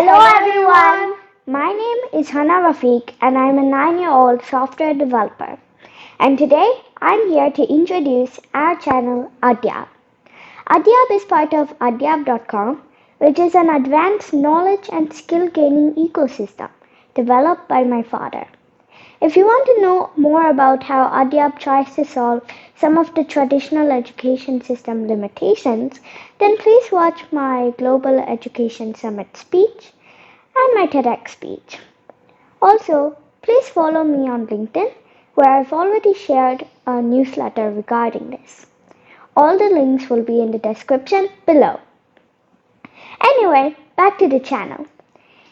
Hello everyone! My name is Hana Rafiq and I'm a 9-year-old software developer. And today I'm here to introduce our channel Adhyap. Adhyap is part of Adhyap.com, which is an advanced knowledge and skill gaining ecosystem developed by my father. If you want to know more about how Adhyap tries to solve some of the traditional education system limitations, then please watch my Global Education Summit speech and my TEDx speech. Also, please follow me on LinkedIn, where I've already shared a newsletter regarding this. All the links will be in the description below. Anyway, back to the channel.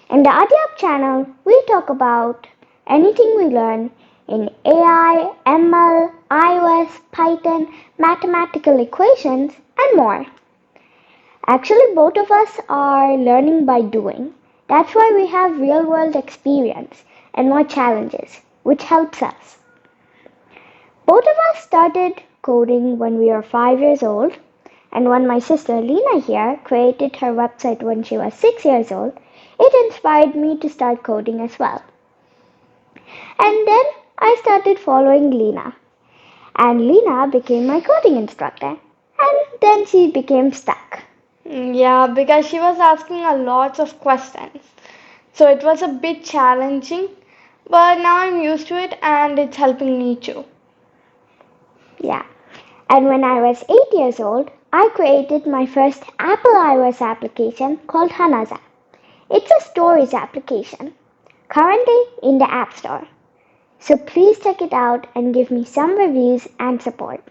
In the Adhyap channel, we talk about anything we learn in AI, ML, iOS, Python, mathematical equations, and more. Actually, both of us are learning by doing. That's why we have real-world experience and more challenges, which helps us. Both of us started coding when we were 5 years old, and when my sister Lena here created her website when she was 6 years old, it inspired me to start coding as well. And then I started following Lena. And Lena became my coding instructor. And then she became stuck. Yeah, because she was asking a lot of questions. So it was a bit challenging. But now I'm used to it and it's helping me too. Yeah. And when I was 8 years old, I created my first Apple iOS application called Hana's App. It's a stories application, currently in the App Store. So please check it out and give me some reviews and support.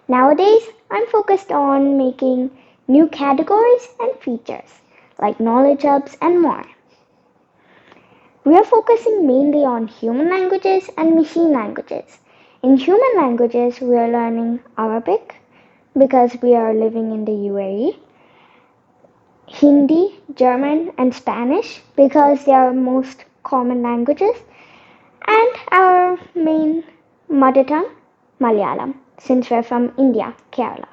Nowadays, I'm focused on making new categories and features like knowledge hubs and more. We are focusing mainly on human languages and machine languages. In human languages, we are learning Arabic because we are living in the UAE, Hindi, German, and Spanish because they are most common languages, and our main mother tongue, Malayalam, since we're from India, Kerala.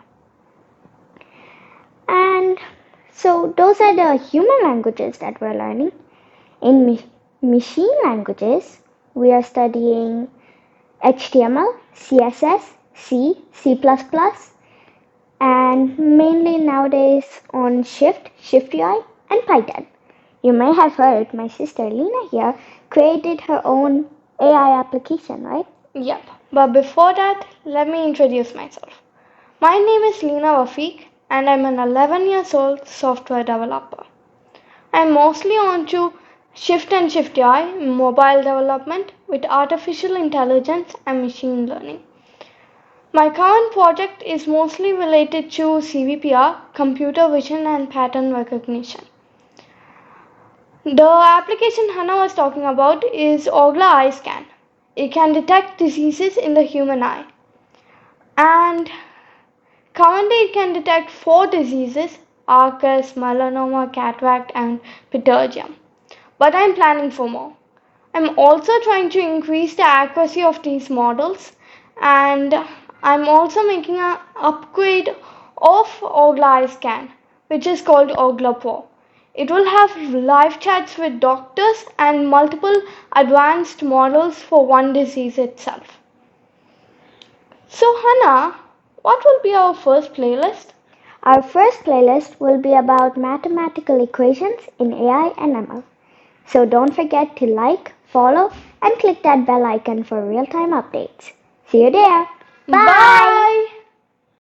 And so those are the human languages that we're learning. In machine languages, we are studying HTML, CSS, C, C++, and mainly nowadays on SwiftUI, and Python. You may have heard my sister Lena here created her own AI application, right? Yep. But before that, let me introduce myself. My name is Lena Wafiq and I'm an 11 years old software developer. I'm mostly onto Shift and SwiftUI mobile development with artificial intelligence and machine learning. My current project is mostly related to CVPR, computer vision and pattern recognition. The application Hannah was talking about is Ogla Eye Scan. It can detect diseases in the human eye. And currently it can detect 4 diseases: arcus, melanoma, cataract and pterygium. But I'm planning for more. I'm also trying to increase the accuracy of these models, and I'm also making an upgrade of Ogla Eye Scan, which is called Ogla Pro. It will have live chats with doctors and multiple advanced models for one disease itself. So Hannah, what will be our first playlist? Our first playlist will be about mathematical equations in AI and ML. So don't forget to like, follow, and click that bell icon for real-time updates. See you there. Bye.